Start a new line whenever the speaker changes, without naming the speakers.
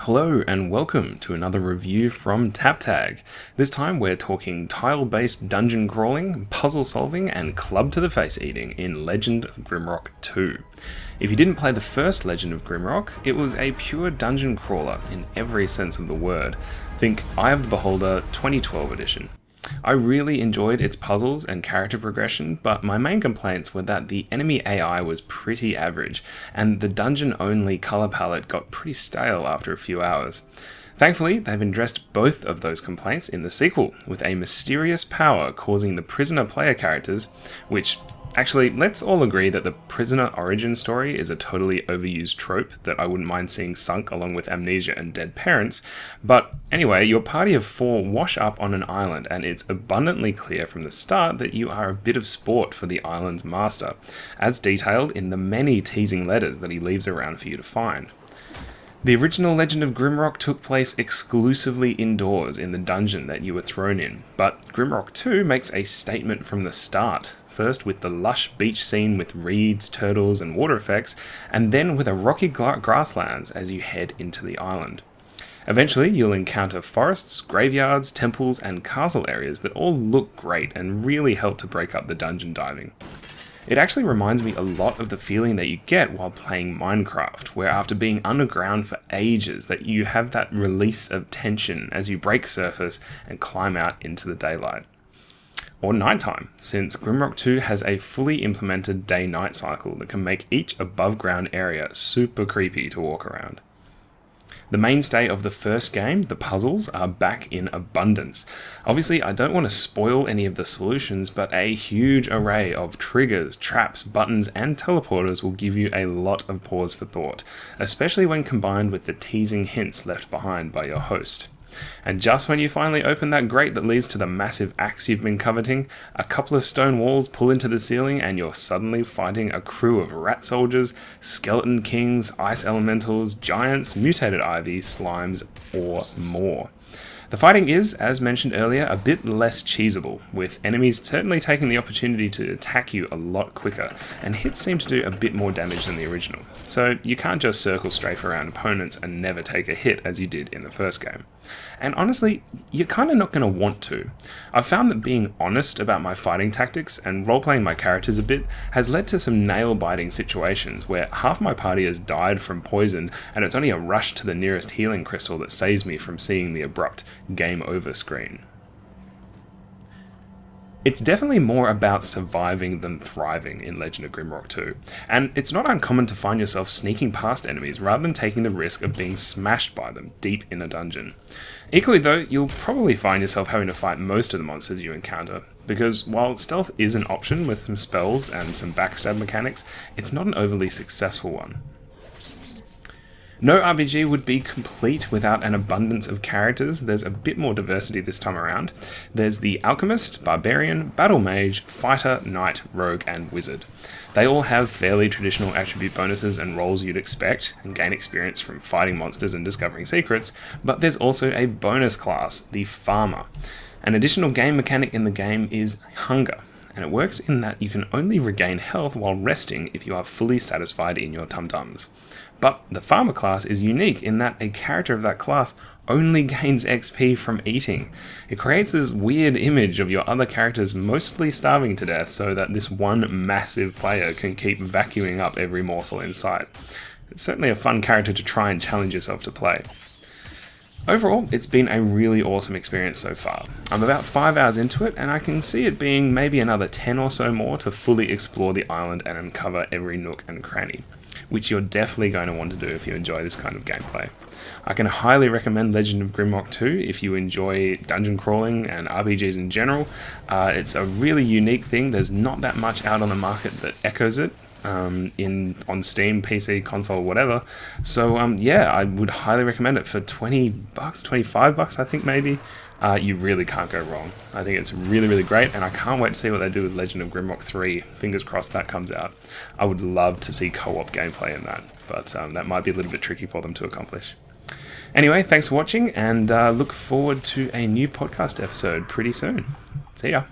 Hello and welcome to another review from TAPTAG. This time we're talking tile-based dungeon crawling, puzzle solving, and club to the face eating in Legend of Grimrock 2. If you didn't play the first Legend of Grimrock, it was a pure dungeon crawler in every sense of the word. Think Eye of the Beholder 2012 edition. I really enjoyed its puzzles and character progression, but my main complaints were that the enemy AI was pretty average, and the dungeon-only colour palette got pretty stale after a few hours. Thankfully, they've addressed both of those complaints in the sequel, with a mysterious power causing the prisoner player characters, which actually, let's all agree that the prisoner origin story is a totally overused trope that I wouldn't mind seeing sunk along with amnesia and dead parents. But anyway, your party of 4 wash up on an island, and it's abundantly clear from the start that you are a bit of sport for the island's master, as detailed in the many teasing letters that he leaves around for you to find. The original Legend of Grimrock took place exclusively indoors in the dungeon that you were thrown in, but Grimrock 2 makes a statement from the start. First with the lush beach scene with reeds, turtles, and water effects, and then with a rocky grasslands as you head into the island. Eventually, you'll encounter forests, graveyards, temples, and castle areas that all look great and really help to break up the dungeon diving. It actually reminds me a lot of the feeling that you get while playing Minecraft, where after being underground for ages, that you have that release of tension as you break surface and climb out into the daylight. Or nighttime, since Grimrock 2 has a fully implemented day-night cycle that can make each above-ground area super creepy to walk around. The mainstay of the first game, the puzzles, are back in abundance. Obviously, I don't want to spoil any of the solutions, but a huge array of triggers, traps, buttons, and teleporters will give you a lot of pause for thought, especially when combined with the teasing hints left behind by your host. And just when you finally open that grate that leads to the massive axe you've been coveting, a couple of stone walls pull into the ceiling and you're suddenly fighting a crew of rat soldiers, skeleton kings, ice elementals, giants, mutated ivy, slimes, or more. The fighting is, as mentioned earlier, a bit less cheesable, with enemies certainly taking the opportunity to attack you a lot quicker, and hits seem to do a bit more damage than the original, so you can't just circle strafe around opponents and never take a hit as you did in the first game. And honestly, you're kind of not going to want to. I've found that being honest about my fighting tactics and roleplaying my characters a bit has led to some nail-biting situations where half my party has died from poison and it's only a rush to the nearest healing crystal that saves me from seeing the abrupt game over screen. It's definitely more about surviving than thriving in Legend of Grimrock 2, and it's not uncommon to find yourself sneaking past enemies rather than taking the risk of being smashed by them deep in a dungeon. Equally though, you'll probably find yourself having to fight most of the monsters you encounter, because while stealth is an option with some spells and some backstab mechanics, it's not an overly successful one. No RPG would be complete without an abundance of characters. There's a bit more diversity this time around. There's the Alchemist, Barbarian, Battle Mage, Fighter, Knight, Rogue, and Wizard. They all have fairly traditional attribute bonuses and roles you'd expect, and gain experience from fighting monsters and discovering secrets, but there's also a bonus class, the Farmer. An additional game mechanic in the game is Hunger, and it works in that you can only regain health while resting if you are fully satisfied in your tum-tums. But the Farmer class is unique in that a character of that class only gains XP from eating. It creates this weird image of your other characters mostly starving to death so that this one massive player can keep vacuuming up every morsel in sight. It's certainly a fun character to try and challenge yourself to play. Overall, it's been a really awesome experience so far. I'm about 5 hours into it, and I can see it being maybe another 10 or so more to fully explore the island and uncover every nook and cranny, which you're definitely going to want to do if you enjoy this kind of gameplay. I can highly recommend Legend of Grimrock 2 if you enjoy dungeon crawling and RPGs in general. It's a really unique thing. There's not that much out on the market that echoes it. On Steam, PC, console, whatever. So yeah, I would highly recommend it for $20, $25 I think maybe. You really can't go wrong. I think it's really, really great, and I can't wait to see what they do with Legend of Grimrock 3. Fingers crossed that comes out. I would love to see co-op gameplay in that, but that might be a little bit tricky for them to accomplish. Anyway, thanks for watching, and look forward to a new podcast episode pretty soon. See ya.